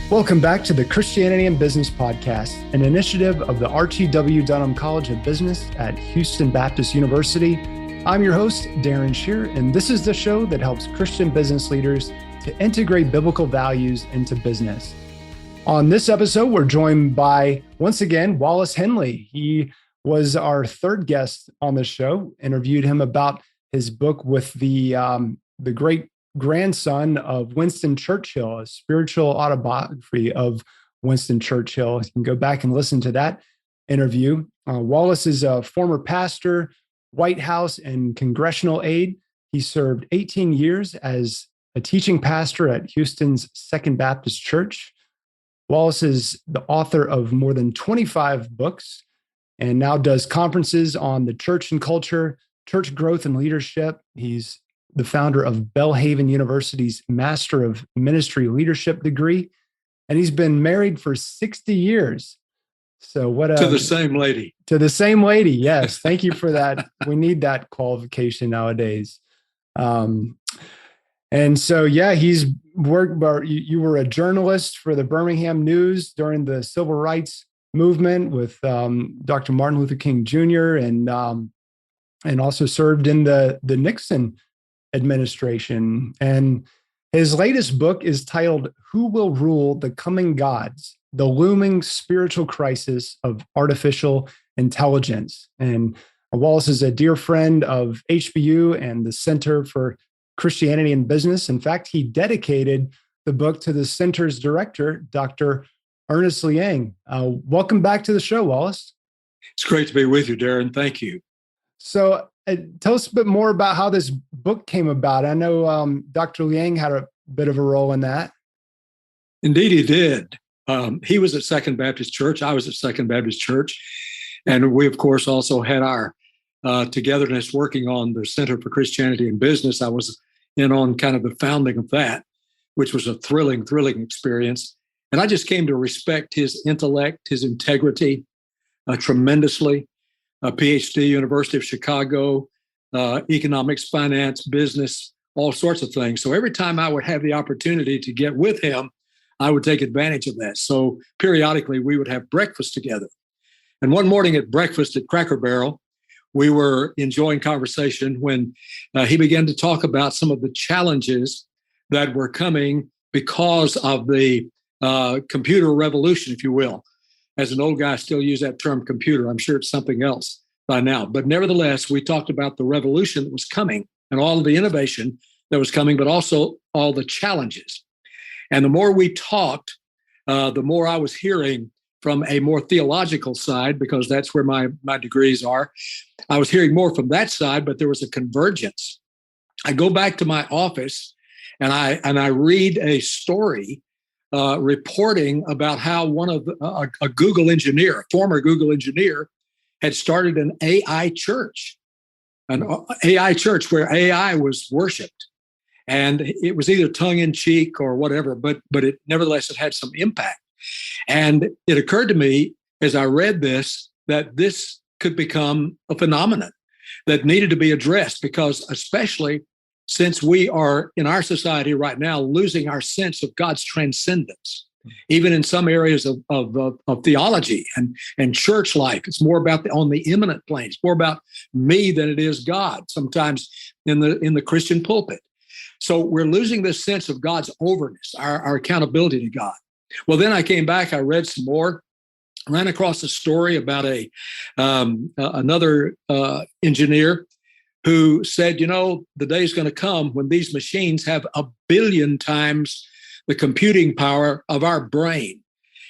Welcome back to the Christianity and Business Podcast, an initiative of the RTW Dunham College of Business at Houston Baptist University. I'm your host, Darren Shear, and this is the show that helps Christian business leaders to integrate biblical values into business. On this episode, we're joined by, once again, Wallace Henley. He was our third guest on the show. Interviewed him about his book with the great grandson of Winston Churchill, a spiritual autobiography of Winston Churchill. You can go back and listen to that interview. Wallace is a former pastor, White House and congressional aide. He served 18 years as a teaching pastor at Houston's Second Baptist Church. Wallace is the author of more than 25 books and now does conferences on the church and culture, church growth and leadership. He's the founder of Belhaven University's Master of Ministry Leadership degree, and he's been married for 60 years. So to the same lady. To the same lady, yes. Thank you for that. We need that qualification nowadays. And so, he's worked. You were a journalist for the Birmingham News during the Civil Rights Movement with Dr. Martin Luther King Jr. and also served in the Nixon administration. And his latest book is titled "Who Will Rule the Coming Gods? The Looming Spiritual Crisis of Artificial Intelligence." And Wallace is a dear friend of HBU and the Center for Christianity and Business. In fact, he dedicated the book to the center's director, Dr. Ernest Liang. Welcome back to the show, Wallace. It's great to be with you, Darren. Thank you. So tell us a bit more about how this book came about. I know Dr. Liang had a bit of a role in that. Indeed, he did. He was at Second Baptist Church. I was at Second Baptist Church. And we, of course, also had our togetherness working on the Center for Christianity and Business. I was in on kind of the founding of that, which was a thrilling experience. And I just came to respect his intellect, his integrity tremendously. A PhD, University of Chicago, economics, finance, business, all sorts of things. So every time I would have the opportunity to get with him, I would take advantage of that. So periodically we would have breakfast together. And one morning at breakfast at Cracker Barrel, we were enjoying conversation when he began to talk about some of the challenges that were coming because of the computer revolution, if you will. As an old guy, I still use that term computer. I'm sure it's something else by now. But nevertheless, we talked about the revolution that was coming and all of the innovation that was coming, but also all the challenges. And the more we talked, the more I was hearing from a more theological side, because that's where my degrees are. I was hearing more from that side, but there was a convergence. I go back to my office and I read a story reporting about how one of a Google engineer, a former Google engineer, had started an AI church where AI was worshipped. And it was either tongue in cheek or whatever, but it nevertheless, it had some impact. And it occurred to me as I read this, that this could become a phenomenon that needed to be addressed, because especially since we are in our society right now losing our sense of God's transcendence, even in some areas of theology and church life. It's more about on the immanent plane. It's more about me than it is God, sometimes in the Christian pulpit. So we're losing this sense of God's overness, our accountability to God. Well, then I came back, I read some more, ran across a story about another engineer who said, the day is going to come when these machines have 1 billion times the computing power of our brain.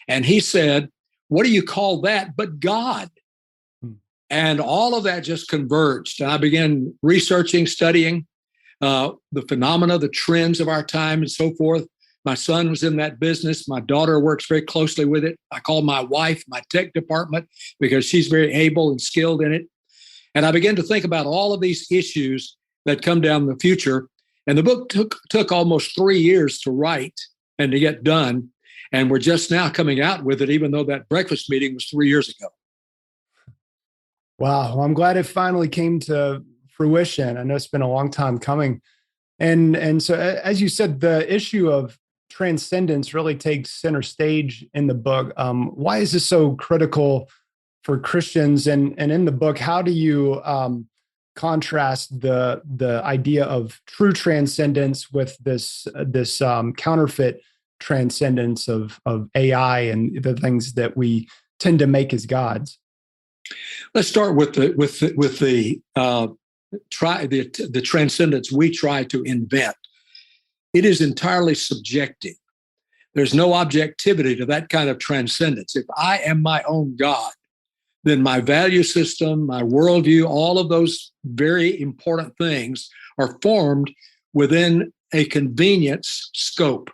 And he said, what do you call that but God? And all of that just converged. And I began researching, studying the phenomena, the trends of our time and so forth. My son was in that business. My daughter works very closely with it. I call my wife my tech department because she's very able and skilled in it. And I began to think about all of these issues that come down in the future. And the book took almost 3 years to write and to get done. And we're just now coming out with it, even though that breakfast meeting was 3 years ago. Wow. Well, I'm glad it finally came to fruition. I know it's been a long time coming. And so, as you said, the issue of transcendence really takes center stage in the book. Why is this so critical for Christians? And in the book, how do you contrast the idea of true transcendence with this counterfeit transcendence of AI and the things that we tend to make as gods? Let's start with the transcendence we try to invent. It is entirely subjective. There's no objectivity to that kind of transcendence. If I am my own God, then my value system, my worldview, all of those very important things are formed within a convenience scope.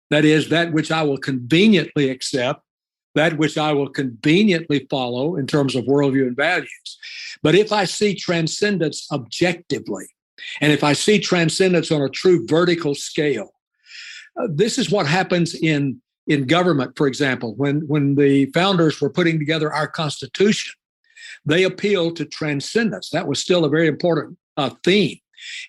That is, that which I will conveniently accept, that which I will conveniently follow in terms of worldview and values. But if I see transcendence objectively, and if I see transcendence on a true vertical scale, this is what happens in government, for example. When the founders were putting together our Constitution, they appealed to transcendence. That was still a very important theme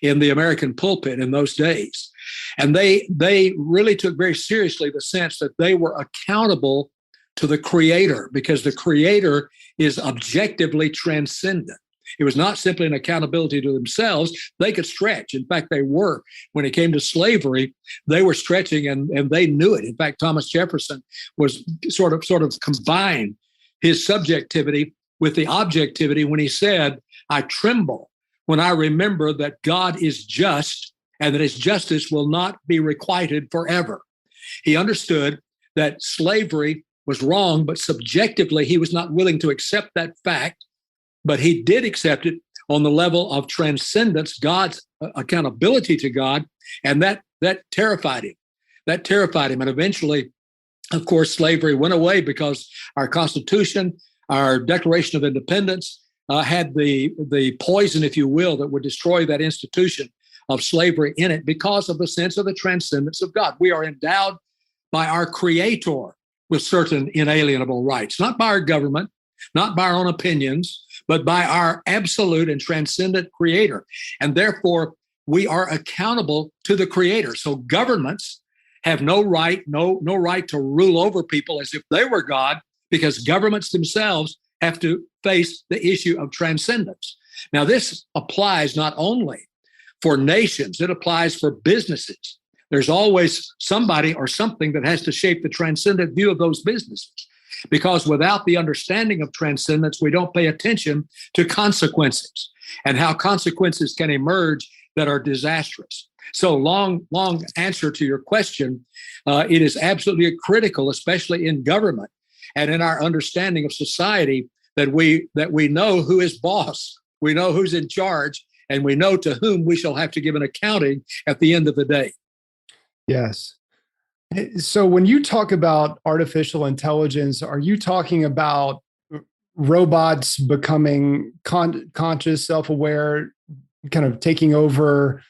in the American pulpit in those days. And they really took very seriously the sense that they were accountable to the Creator, because the Creator is objectively transcendent. It was not simply an accountability to themselves. They could stretch. In fact, they were. When it came to slavery, they were stretching, and they knew it. In fact, Thomas Jefferson was sort of combined his subjectivity with the objectivity when he said, "I tremble when I remember that God is just and that his justice will not be requited forever." He understood that slavery was wrong, but subjectively, he was not willing to accept that fact. But he did accept it on the level of transcendence, God's accountability to God, and that terrified him. That terrified him. And eventually, of course, slavery went away because our Constitution, our Declaration of Independence, had the poison, if you will, that would destroy that institution of slavery in it because of the sense of the transcendence of God. We are endowed by our Creator with certain inalienable rights, not by our government, not by our own opinions, but by our absolute and transcendent Creator. And therefore, we are accountable to the Creator. So governments have no right to rule over people as if they were God, because governments themselves have to face the issue of transcendence. Now, this applies not only for nations, it applies for businesses. There's always somebody or something that has to shape the transcendent view of those businesses. Because without the understanding of transcendence, we don't pay attention to consequences and how consequences can emerge that are disastrous. So long answer to your question, it is absolutely critical, especially in government and in our understanding of society, that we know who is boss, we know who's in charge, and we know to whom we shall have to give an accounting at the end of the day. Yes. So when you talk about artificial intelligence, are you talking about robots becoming conscious, self-aware, kind of taking over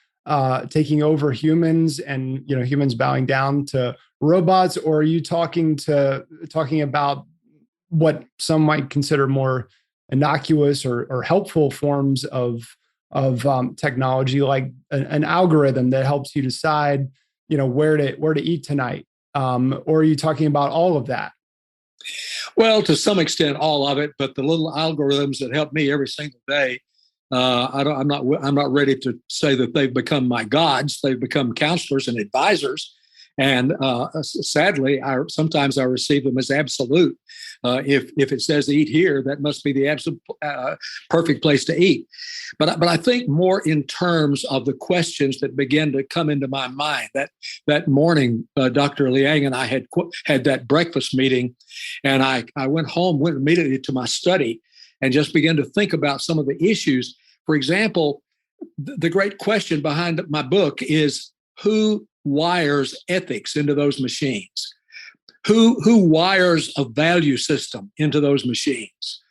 humans, and humans bowing down to robots? Or are you talking about what some might consider more innocuous or helpful forms of technology, like an algorithm that helps you decide where to eat tonight? Or are you talking about all of that? Well, to some extent, all of it, but the little algorithms that help me every single day, I'm not ready to say that they've become my gods. They've become counselors and advisors. And sadly, sometimes I receive them as absolute. If it says eat here, that must be the absolute perfect place to eat. But I think more in terms of the questions that begin to come into my mind. That morning, Dr. Liang and I had that breakfast meeting, and I went immediately to my study and just began to think about some of the issues. For example, the great question behind my book is, who wires ethics into those machines? Who wires a value system into those machines?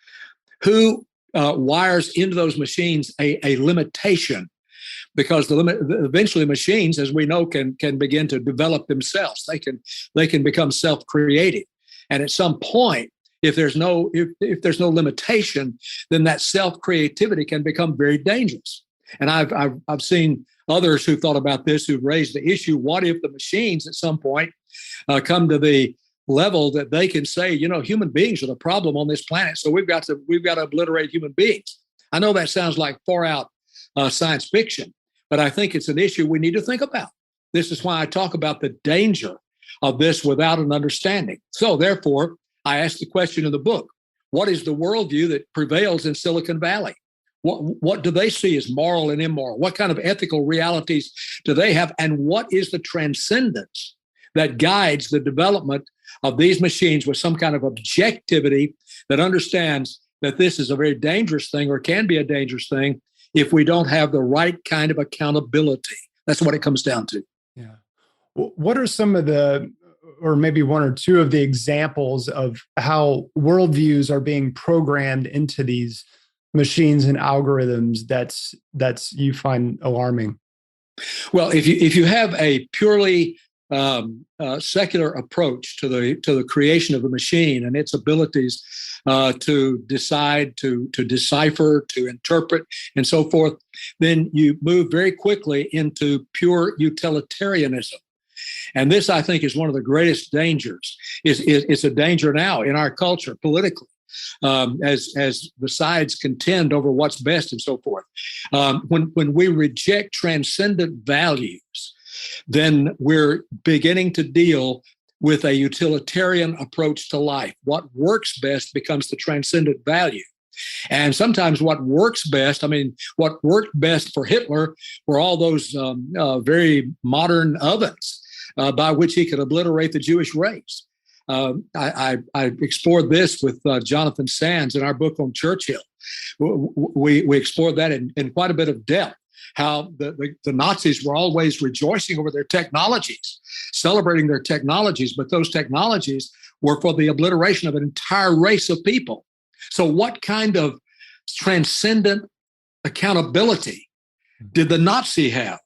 Who wires into those machines a limitation? Because eventually machines, as we know, can begin to develop themselves. They can become self-creating, and at some point, if there's no limitation, then that self-creativity can become very dangerous. And I've seen others who thought about this, who raised the issue, what if the machines at some point come to the level that they can say, human beings are the problem on this planet, so we've got to obliterate human beings. I know that sounds like far out science fiction, but I think it's an issue we need to think about. This is why I talk about the danger of this without an understanding. So therefore, I asked the question in the book, what is the worldview that prevails in Silicon Valley? What do they see as moral and immoral? What kind of ethical realities do they have? And what is the transcendence that guides the development of these machines with some kind of objectivity that understands that this is a very dangerous thing, or can be a dangerous thing, if we don't have the right kind of accountability? That's what it comes down to. Yeah. What are some of or maybe one or two of the examples of how worldviews are being programmed into these machines and algorithms that's you find alarming? Well, if you have a purely secular approach to the creation of a machine and its abilities to decide, to decipher, to interpret, and so forth, then you move very quickly into pure utilitarianism. And this, I think, is one of the greatest dangers. It's a danger now in our culture politically, as the sides contend over what's best and so forth. When we reject transcendent values, then we're beginning to deal with a utilitarian approach to life. What works best becomes the transcendent value. And sometimes what works best, what worked best for Hitler were all those very modern ovens by which he could obliterate the Jewish race. I explored this with Jonathan Sands in our book on Churchill. We explored that in quite a bit of depth, how the Nazis were always rejoicing over their technologies, celebrating their technologies, but those technologies were for the obliteration of an entire race of people. So what kind of transcendent accountability did the Nazi have?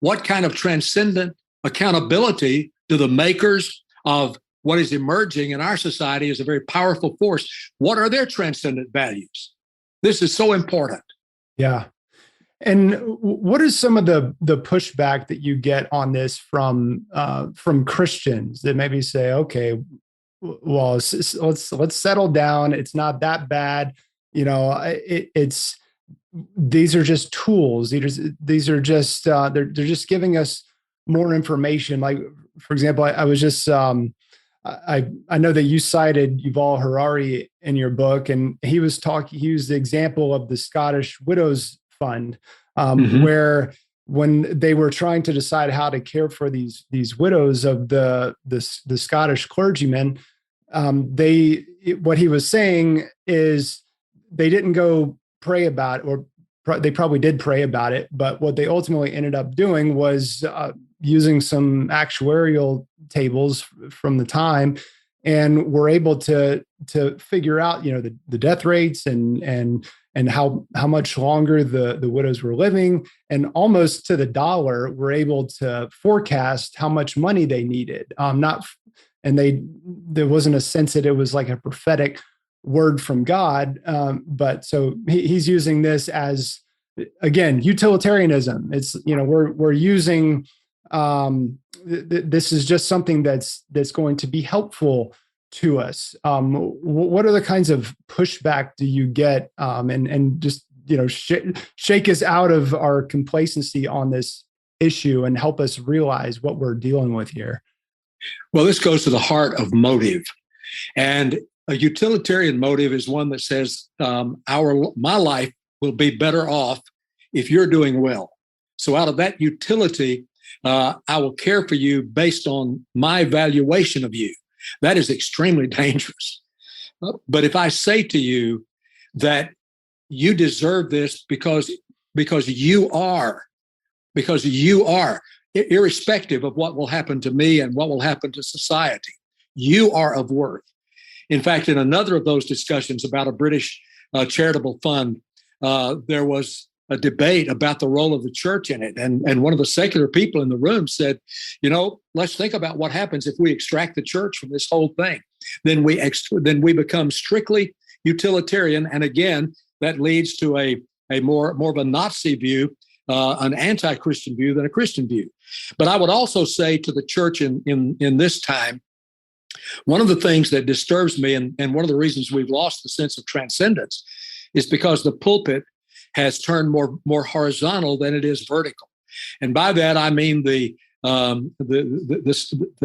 What kind of transcendent accountability do the makers of what is emerging in our society as a very powerful force, what are their transcendent values? This is so important. Yeah. And what is some of the pushback that you get on this from Christians that maybe say, okay, well, let's settle down. It's not that bad. It's these are just tools. These are just they're just giving us more information. Like, for example, I was just I know that you cited Yuval Harari in your book, and he used the example of the Scottish Widows Fund, where when they were trying to decide how to care for these widows of the Scottish clergymen, what he was saying is they didn't go pray about it, or they probably did pray about it, but what they ultimately ended up doing was using some actuarial tables from the time, and were able to figure out, the death rates and how much longer the widows were living, and almost to the dollar were able to forecast how much money they needed. There wasn't a sense that it was like a prophetic word from God, but so he's using this as, again, utilitarianism. It's we're using this is just something that's going to be helpful to us. What are the kinds of pushback do you get, and just shake us out of our complacency on this issue and help us realize what we're dealing with here? Well, this goes to the heart of motive, and a utilitarian motive is one that says my life will be better off if you're doing well. So out of that utility, I will care for you based on my valuation of you. That is extremely dangerous. But if I say to you that you deserve this because you are, irrespective of what will happen to me and what will happen to society, you are of worth. In fact, in another of those discussions about a British charitable fund, there was a debate about the role of the church in it. And one of the secular people in the room said, let's think about what happens if we extract the church from this whole thing. Then we become strictly utilitarian. And again, that leads to a more of a Nazi view an anti-Christian view than a Christian view. But I would also say to the church in this time, one of the things that disturbs me, and one of the reasons we've lost the sense of transcendence, is because the pulpit has turned more horizontal than it is vertical. And by that, I mean the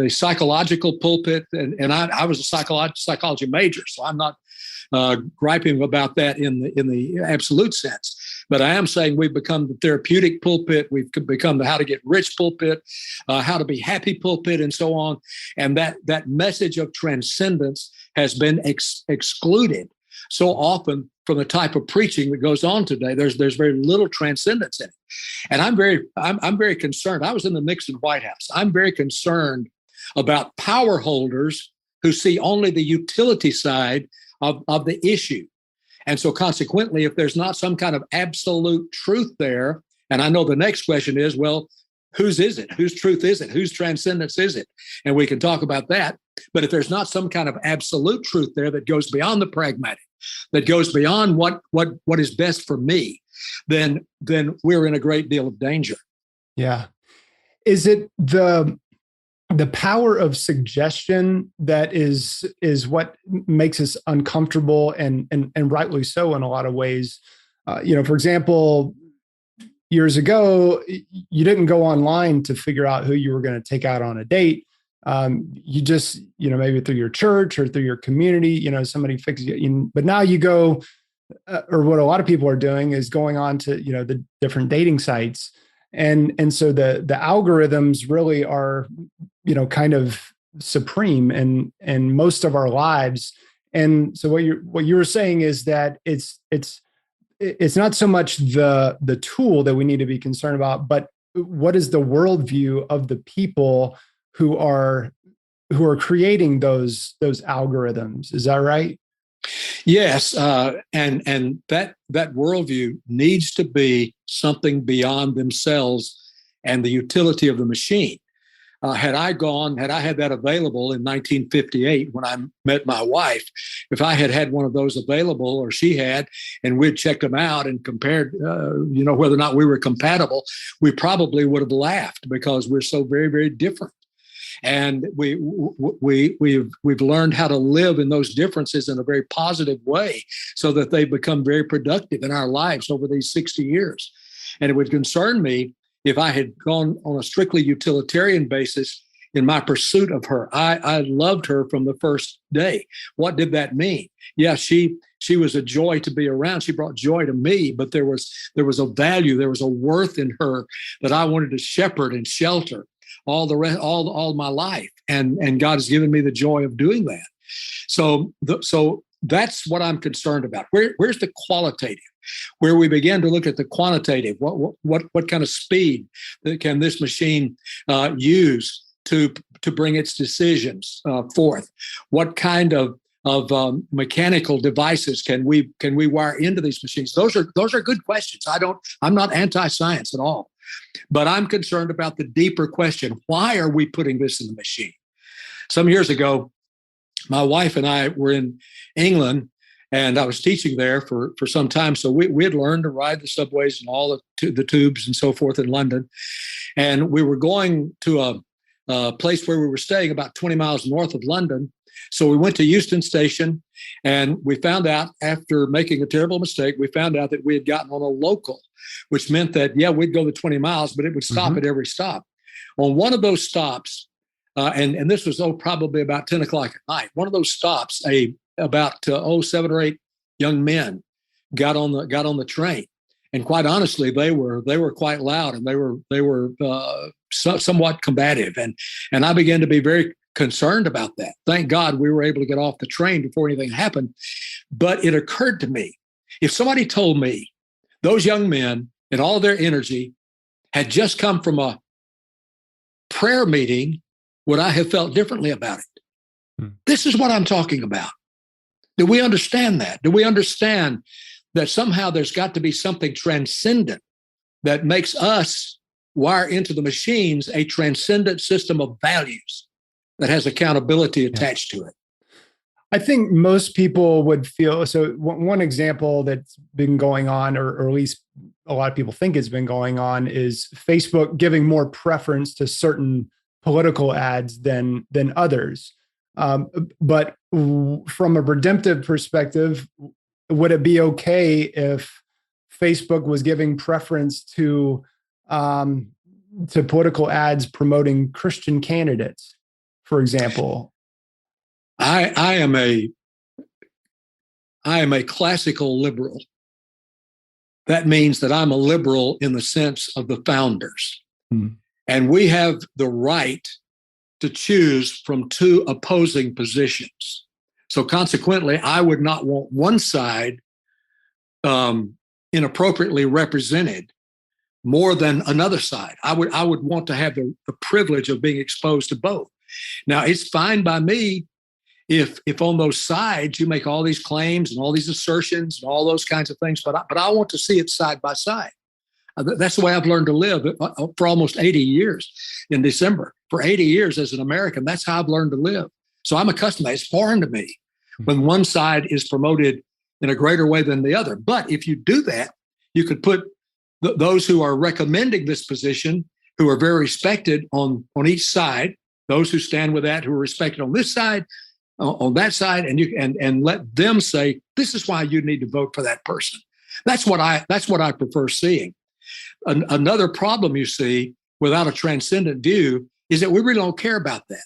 psychological pulpit. And I was a psychology major, so I'm not griping about that in the absolute sense. But I am saying we've become the therapeutic pulpit. We've become the how to get rich pulpit, how to be happy pulpit, and so on. And that message of transcendence has been excluded so often from the type of preaching that goes on today. There's very little transcendence in it. And I'm very concerned. I was in the Nixon White House. I'm very concerned about power holders who see only the utility side of the issue. And so consequently, if there's not some kind of absolute truth there, and I know the next question is, well, whose is it? Whose truth is it? Whose transcendence is it? And we can talk about that. But if there's not some kind of absolute truth there that goes beyond the pragmatic, that goes beyond what is best for me, then we're in a great deal of danger. Yeah. Is it the power of suggestion that is what makes us uncomfortable and rightly so in a lot of ways? For example, years ago, you didn't go online to figure out who you were going to take out on a date. You just, maybe through your church or through your community, somebody fixes you. But now you go, or what a lot of people are doing is going on to, the different dating sites. And so the algorithms really are, kind of supreme in most of our lives. And so what you were saying is that it's not so much the tool that we need to be concerned about, but what is the worldview of the people who are creating those algorithms? Is that right? Yes, and that worldview needs to be something beyond themselves and the utility of the machine. Had I had that available in 1958 when I met my wife, if I had one of those available, or she had, and we'd checked them out and compared, whether or not we were compatible, we probably would have laughed because we're so very, very different. And we've learned how to live in those differences in a very positive way so that they become very productive in our lives over these 60 years. And it would concern me if I had gone on a strictly utilitarian basis in my pursuit of her. I loved her from the first day. What did that mean? Yeah, she was a joy to be around. She brought joy to me, but there was a value, there was a worth in her that I wanted to shepherd and shelter all my life, and God has given me the joy of doing that. So that's what I'm concerned about. Where's the qualitative? Where we begin to look at the quantitative. What kind of speed can this machine use to bring its decisions forth? What kind of mechanical devices can we wire into these machines? Those are good questions. I'm not anti-science at all, but I'm concerned about the deeper question: why are we putting this in the machine? Some years ago, my wife and I were in England, and I was teaching there for some time. So we had learned to ride the subways and all the tubes and so forth in London, and we were going to a place where we were staying about 20 miles north of London. So we went to Euston Station, and we found out, after making a terrible mistake, we found out that we had gotten on a local, which meant that, we'd go the 20 miles, but it would stop at every stop. On one of those stops, and this was probably about 10 o'clock at night, one of those stops, about 7 or 8 young men got on the train. And quite honestly, they were quite loud, and they were somewhat combative. And I began to be very concerned about that. Thank God we were able to get off the train before anything happened. But it occurred to me, if somebody told me those young men and all their energy had just come from a prayer meeting, would I have felt differently about it? This is what I'm talking about. Do we understand that? Do we understand that somehow there's got to be something transcendent that makes us wire into the machines a transcendent system of values that has accountability attached to it? I think most people would feel so. One example that's been going on, or at least a lot of people think it's been going on, is Facebook giving more preference to certain political ads than others. But from a redemptive perspective, would it be okay if Facebook was giving preference to political ads promoting Christian candidates, for example? I am a classical liberal. That means that I'm a liberal in the sense of the founders. And we have the right to choose from two opposing positions. So consequently, I would not want one side inappropriately represented more than another side. I would want to have the privilege of being exposed to both. Now, it's fine by me if on those sides you make all these claims and all these assertions and all those kinds of things, but I want to see it side by side. That's the way I've learned to live for almost 80 years in December. For 80 years as an American, that's how I've learned to live. So I'm accustomed. It's foreign to me when one side is promoted in a greater way than the other. But if you do that, you could put those who are recommending this position, who are very respected on each side, those who stand with that, who are respected on this side, on that side, and let them say, this is why you need to vote for that person. That's what I prefer seeing. Another problem you see without a transcendent view is that we really don't care about that.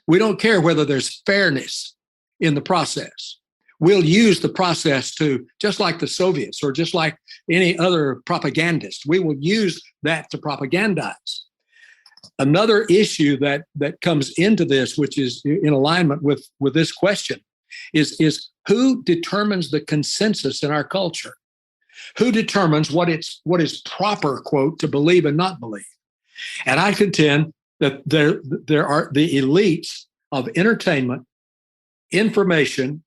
We don't care whether there's fairness in the process. We'll use the process to, just like the Soviets or just like any other propagandist, we will use that to propagandize. Another issue that comes into this, which is in alignment with this question, is who determines the consensus in our culture? Who determines what is proper, quote, to believe and not believe? And I contend that there are the elites of entertainment, information,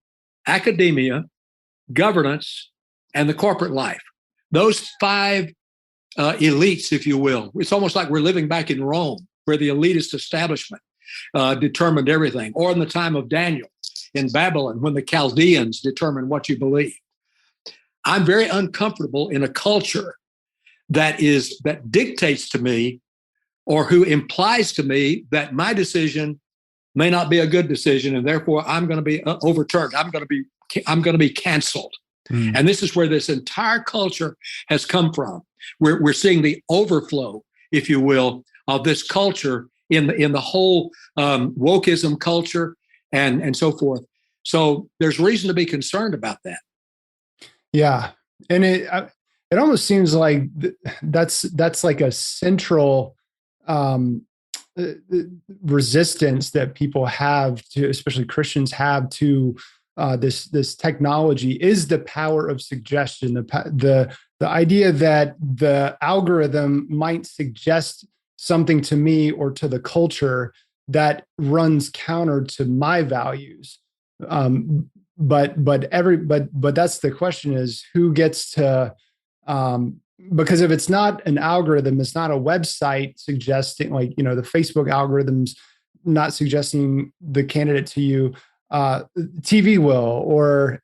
academia, governance, and the corporate life. Those five elites, if you will. It's almost like we're living back in Rome, where the elitist establishment determined everything, or in the time of Daniel in Babylon, when the Chaldeans determined what you believe. I'm very uncomfortable in a culture that dictates to me, or who implies to me that my decision may not be a good decision, and therefore I'm going to be overturned. I'm going to be canceled. And this is where this entire culture has come from. We're seeing the overflow, if you will, of this culture in the whole wokeism culture and so forth. So there's reason to be concerned about that. Yeah, and it almost seems like that's like a central resistance that people have to, especially Christians have to this technology, is the power of suggestion. The idea that the algorithm might suggest something to me or to the culture that runs counter to my values. But that's the question, is who gets to, because if it's not an algorithm, it's not a website suggesting, like, the Facebook algorithm's not suggesting the candidate to you, TV will, or,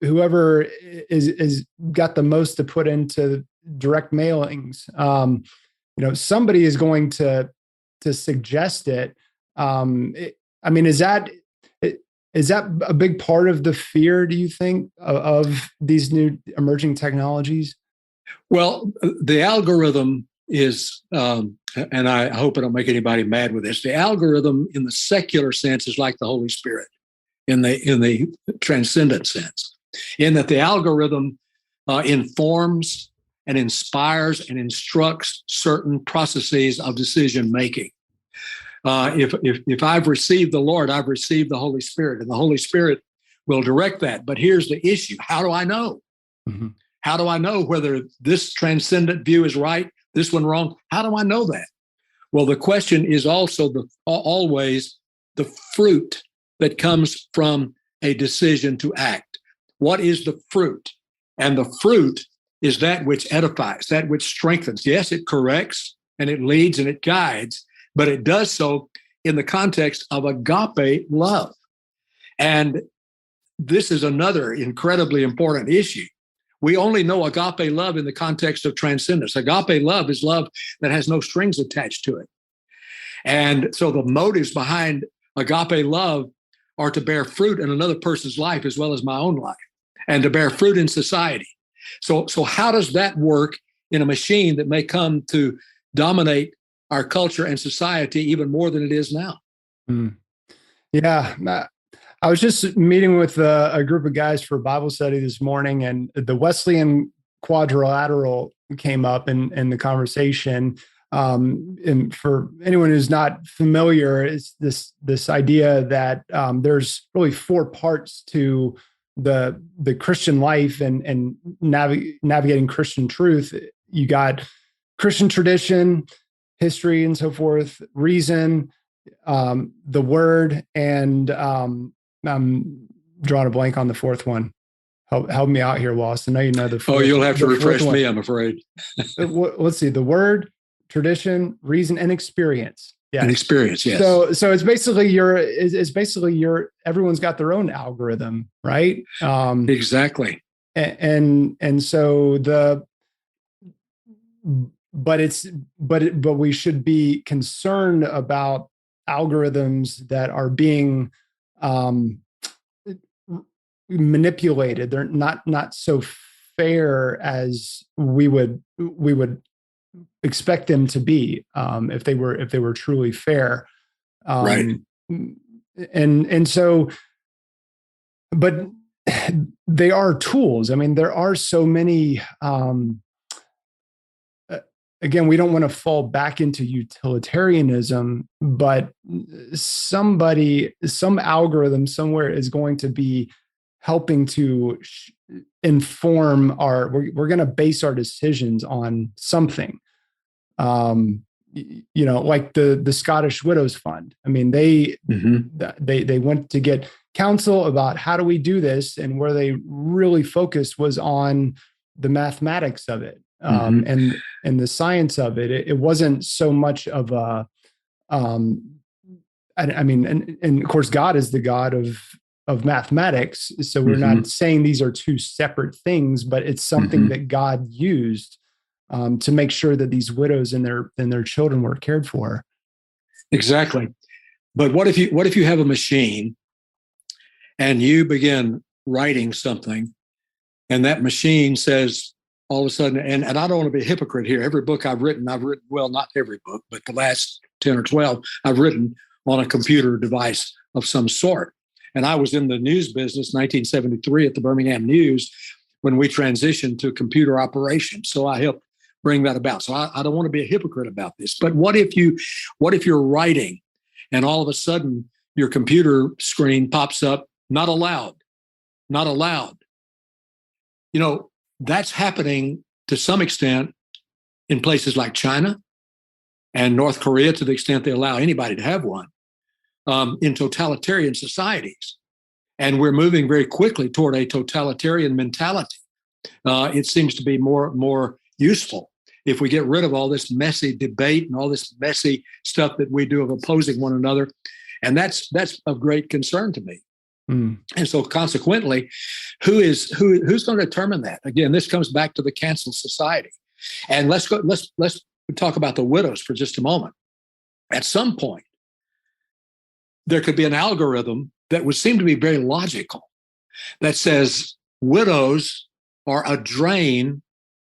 whoever is got the most to put into direct mailings, somebody is going to suggest it. Is that a big part of the fear, do you think, of these new emerging technologies? Well, the algorithm is, and I hope I don't make anybody mad with this, the algorithm in the secular sense is like the Holy Spirit in the transcendent sense, in that the algorithm informs and inspires and instructs certain processes of decision making. If I've received the Lord, I've received the Holy Spirit, and the Holy Spirit will direct that. But here's the issue. How do I know? Mm-hmm. How do I know whether this transcendent view is right, this one wrong? How do I know that? Well, the question is also always the fruit that comes from a decision to act. What is the fruit? And the fruit is that which edifies, that which strengthens. Yes, it corrects and it leads and it guides, but it does so in the context of agape love. And this is another incredibly important issue. We only know agape love in the context of transcendence. Agape love is love that has no strings attached to it. And so the motives behind agape love are to bear fruit in another person's life as well as my own life, and to bear fruit in society. So how does that work in a machine that may come to dominate our culture and society even more than it is now? Yeah. I was just meeting with a group of guys for Bible study this morning, and the Wesleyan quadrilateral came up in the conversation. And for anyone who's not familiar, it's this idea that there's really four parts to the Christian life and navigating Christian truth. You got Christian tradition, history, and so forth, reason, the word, and I'm drawing a blank on the fourth one. Help me out here, Wallace. I know you know the fourth. Oh, you'll have to refresh me, I'm afraid. Let's see. The word, tradition, reason, and experience. Yeah. And experience, yes. So it's basically everyone's got their own algorithm, right? Exactly. And so but we should be concerned about algorithms that are being manipulated. They're not so fair as we would expect them to be, if they were truly fair. Right. And so, but they are tools. I mean, there are so many, again, we don't want to fall back into utilitarianism, but some algorithm somewhere is going to be helping to inform we're going to base our decisions on something. Like the Scottish Widows Fund. I mean, they went to get counsel about how do we do this, and where they really focused was on the mathematics of it. And the science of it. It wasn't so much of a, and of course, God is the God of mathematics. So we're not saying these are two separate things, but it's something that God used to make sure that these widows and their children were cared for. Exactly. But what if you have a machine and you begin writing something, and that machine says, all of a sudden, and I don't want to be a hypocrite here. Every book I've written, well, not every book, but the last 10 or 12, I've written on a computer device of some sort. And I was in the news business, 1973 at the Birmingham News, when we transitioned to computer operations. So I helped bring that about. So I don't want to be a hypocrite about this. But what if you're writing and all of a sudden your computer screen pops up, not allowed. That's happening to some extent in places like China and North Korea, to the extent they allow anybody to have one, in totalitarian societies. And we're moving very quickly toward a totalitarian mentality. It seems to be more useful if we get rid of all this messy debate and all this messy stuff that we do of opposing one another. And that's of great concern to me. And so consequently, who's going to determine that? Again, this comes back to the cancel society. And let's talk about the widows for just a moment. At some point, there could be an algorithm that would seem to be very logical that says widows are a drain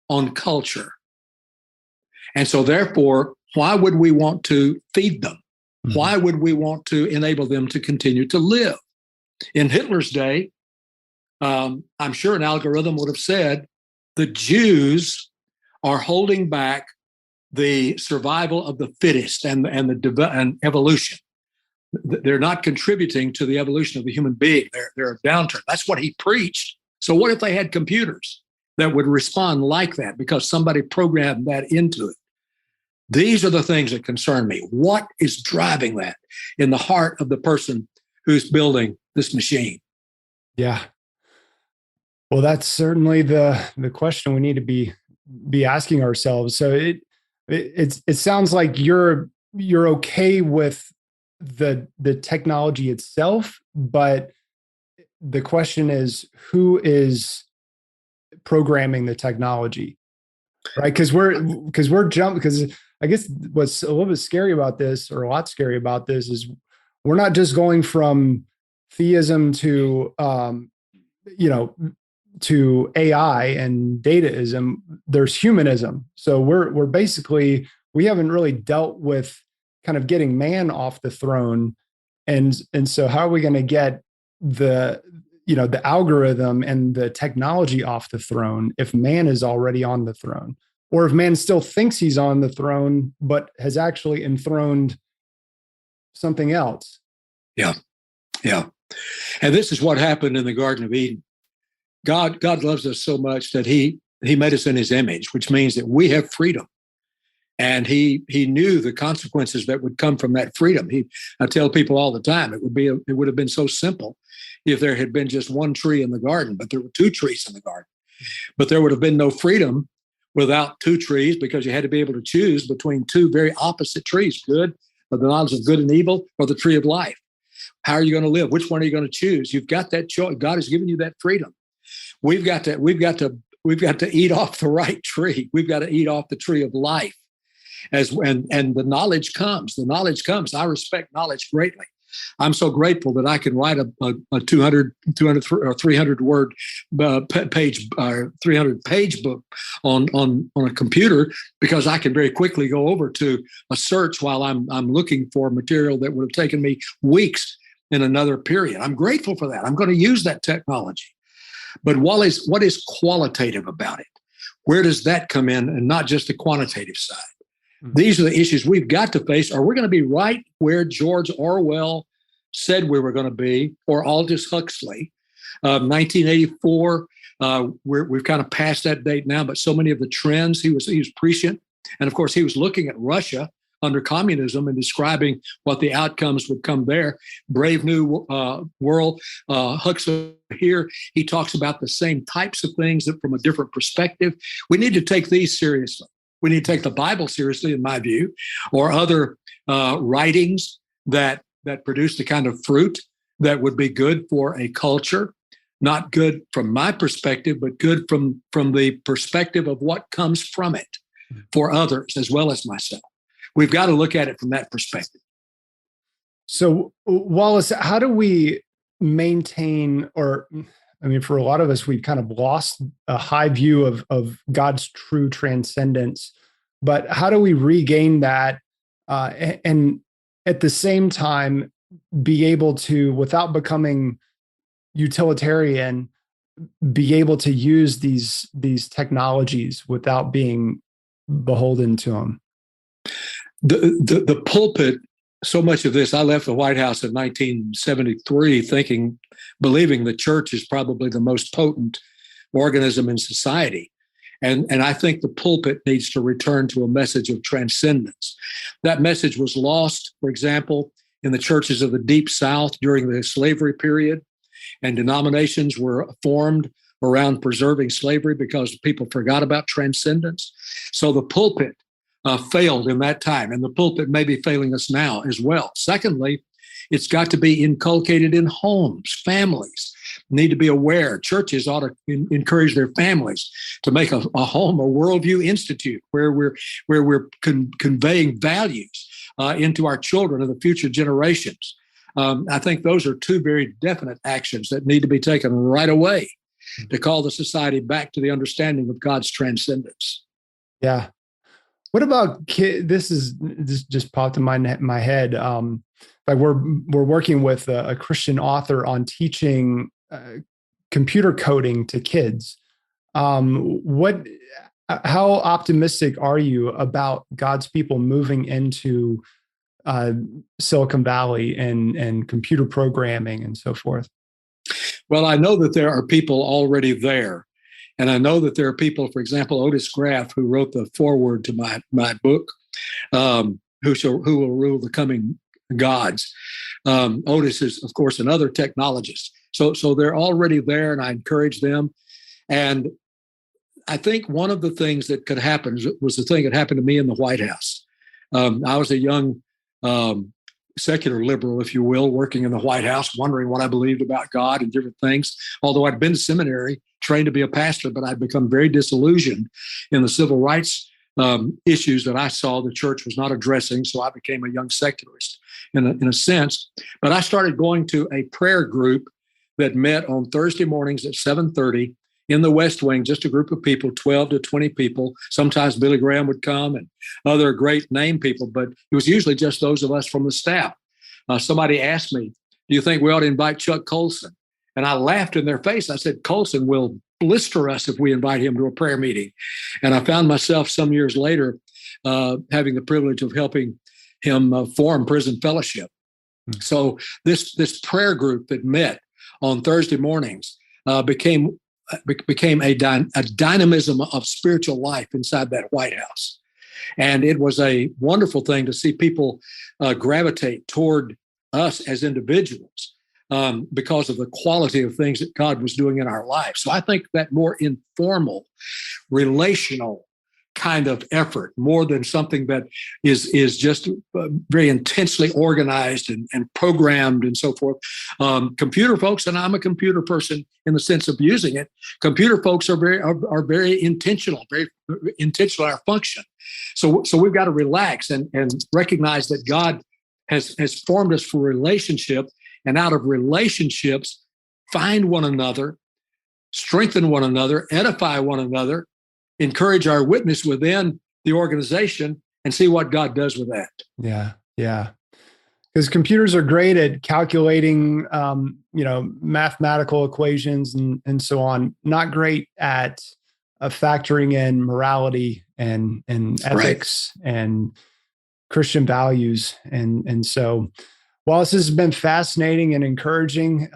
on culture. And so therefore, why would we want to feed them? Why would we want to enable them to continue to live? In Hitler's day, I'm sure an algorithm would have said the Jews are holding back the survival of the fittest and evolution. They're not contributing to the evolution of the human being. They're a downturn. That's what he preached. So what if they had computers that would respond like that because somebody programmed that into it? These are the things that concern me. What is driving that in the heart of the person who's building this machine? Yeah. Well, that's certainly the question we need to be asking ourselves. So it sounds like you're okay with the technology itself, but the question is, who is programming the technology, right? Because I guess what's a little bit scary about this, or a lot scary about this, is we're not just going from theism to to AI and dataism. There's humanism. So we're basically, we haven't really dealt with kind of getting man off the throne, and so how are we going to get the the algorithm and the technology off the throne if man is already on the throne, or if man still thinks he's on the throne but has actually enthroned something else? Yeah, yeah. And this is what happened in the Garden of Eden. God loves us so much that he made us in his image, which means that we have freedom. And he knew the consequences that would come from that freedom. I tell people all the time, it would have been so simple if there had been just one tree in the garden, but there were two trees in the garden. But there would have been no freedom without two trees, because you had to be able to choose between two very opposite trees, good, or the knowledge of good and evil, or the tree of life. How are you going to live? Which one are you going to choose? You've got that choice. God has given you that freedom. We've got to eat off the right tree. We've got to eat off the tree of life. And the knowledge comes. The knowledge comes. I respect knowledge greatly. I'm so grateful that I can write a 200 or 300 word page, 300 page book on a computer, because I can very quickly go over to a search while I'm looking for material that would have taken me weeks in another period. I'm grateful for that. I'm going to use that technology. But what is qualitative about it? Where does that come in, and not just the quantitative side? These are the issues we've got to face, or we're going to be right where George Orwell said we were going to be, or Aldous Huxley. 1984, we've kind of passed that date now, but so many of the trends, he was prescient. And of course, he was looking at Russia under communism and describing what the outcomes would come there. Brave New World, Huxley here, he talks about the same types of things that from a different perspective. We need to take these seriously. We need to take the Bible seriously, in my view, or other writings that produce the kind of fruit that would be good for a culture, not good from my perspective, but good from the perspective of what comes from it for others as well as myself. We've got to look at it from that perspective. So, Wallace, how do we maintain, or I mean, for a lot of us, we've kind of lost a high view of God's true transcendence, but how do we regain that and at the same time be able to, without becoming utilitarian, be able to use these technologies without being beholden to them? The pulpit, so much of this, I left the White House in 1973 believing the church is probably the most potent organism in society. And I think the pulpit needs to return to a message of transcendence. That message was lost, for example, in the churches of the Deep South during the slavery period, and denominations were formed around preserving slavery because people forgot about transcendence. So the pulpit failed in that time, and the pulpit may be failing us now as well. Secondly, it's got to be inculcated in homes. Families need to be aware. Churches ought to encourage their families to make a home a worldview institute where we're conveying values into our children and the future generations. I think those are two very definite actions that need to be taken right away to call the society back to the understanding of God's transcendence. Yeah. What about kids? This just popped in my head. Like we're working with a Christian author on teaching computer coding to kids. How optimistic are you about God's people moving into Silicon Valley and computer programming and so forth? Well, I know that there are people already there. And I know that there are people, for example, Otis Graff, who wrote the foreword to my book, Who Will Rule the Coming Gods. Otis is, of course, another technologist. So they're already there, and I encourage them. And I think one of the things that could happen was the thing that happened to me in the White House. I was a young secular liberal, if you will, working in the White House, wondering what I believed about God and different things. Although I'd been to seminary, trained to be a pastor, but I'd become very disillusioned in the civil rights issues that I saw the church was not addressing. So I became a young secularist in a sense. But I started going to a prayer group that met on Thursday mornings at 7:30 in the West Wing, just a group of people, 12 to 20 people. Sometimes Billy Graham would come and other great name people, but it was usually just those of us from the staff. Somebody asked me, do you think we ought to invite Chuck Colson? And I laughed in their face. I said, Colson will blister us if we invite him to a prayer meeting. And I found myself some years later having the privilege of helping him form Prison Fellowship. So this prayer group that met on Thursday mornings became a dynamism of spiritual life inside that White House. And it was a wonderful thing to see people gravitate toward us as individuals because of the quality of things that God was doing in our lives. So I think that more informal, relational kind of effort, more than something that is just very intensely organized and programmed and so forth. Computer folks, and I'm a computer person in the sense of using it, computer folks are very intentional in our function. So we've got to relax and recognize that God has formed us for relationship, and out of relationships, find one another, strengthen one another, edify one another, encourage our witness within the organization, and see what God does with that. Yeah. Because computers are great at calculating, mathematical equations and so on. Not great at factoring in morality and ethics and Christian values. And so, while this has been fascinating and encouraging,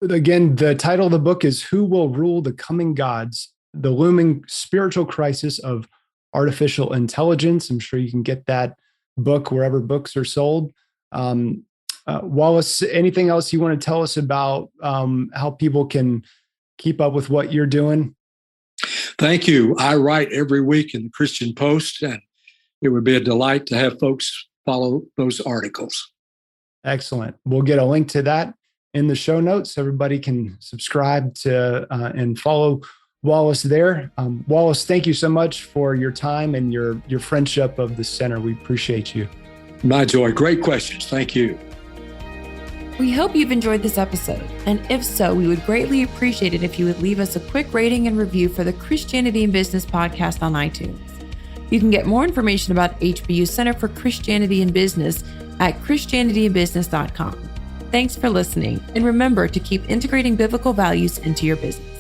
again, the title of the book is "Who Will Rule the Coming Gods? The Looming Spiritual Crisis of Artificial Intelligence." I'm sure you can get that book wherever books are sold. Wallace, anything else you want to tell us about how people can keep up with what you're doing? Thank you. I write every week in the Christian Post, and it would be a delight to have folks follow those articles. Excellent. We'll get a link to that in the show notes. Everybody can subscribe to and follow Wallace there. Wallace, thank you so much for your time and your friendship of the center. We appreciate you. My joy. Great questions. Thank you. We hope you've enjoyed this episode. And if so, we would greatly appreciate it if you would leave us a quick rating and review for the Christianity in Business podcast on iTunes. You can get more information about HBU Center for Christianity in Business at christianityinbusiness.com. Thanks for listening, and remember to keep integrating biblical values into your business.